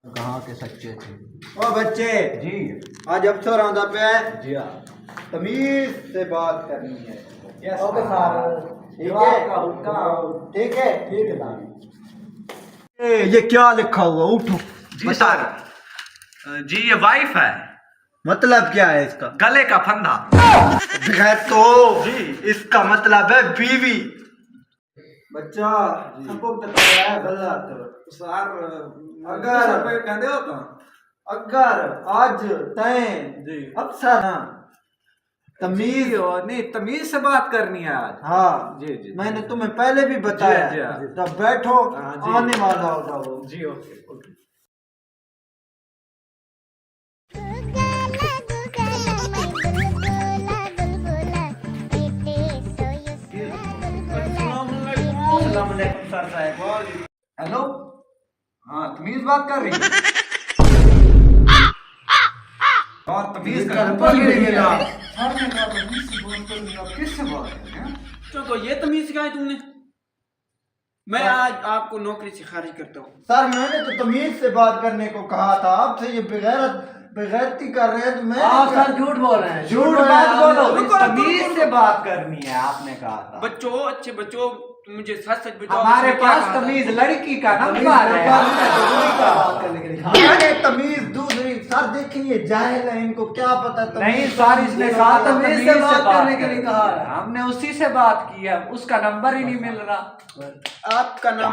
कहाँ के सच्चे थे। ओ बच्चे जी आज अफसर आंदा पे है जी हाँ। तमीज से बात करनी है। Okay sir. ठीक है ठीक है ठीक है ये क्या लिखा हुआ उठो जी सर। जी ये वाइफ है। मतलब क्या है इसका गले का फंदा। बगैर तो जी इसका मतलब है बीवी। बच्चा सबको पता है गलत सर अगर कहते हो तो अगर आज तय जी अफसर ना तमीज नहीं तमीज से बात करनी है आज। हाँ जी जी मैंने तुम्हें पहले भी बताया जी, हाँ। जब बैठो हाँ, जी। आने वाला होगा वो। जी ओके ओके। सर साहब हेलो हाँ तमीज बात कर रही है। और तमीज का नंबर भी नहीं मिला। सर ने कहा तमीज से बात कर रही है, किससे बात कर रहे हैं? तो ये तमीज सिखाई तुमने। मैं आज आपको नौकरी से खारिज करता हूँ। सर मैंने तो तमीज से बात करने को कहा था आपसे ये बेगैरती कर रहे हैं तो मैं सर झूठ बोल रहे हैं। झूठ मत बोलो तमीज से बात करनी है आपने कहा था। बच्चों अच्छे बच्चों तुम मुझे सच सच बताओ। हमारे इसमें क्या पास कहा था? तमीज लड़की का नंबर है। मैंने तमीज दूसरी सर देखिए जाहिल है इनको क्या पता तमीज नहीं सर इसने कहा तमीज से बात करने के लिए कहा है। हमने उसी से बात की है उसका नंबर ही नहीं मिल रहा। आपका नाम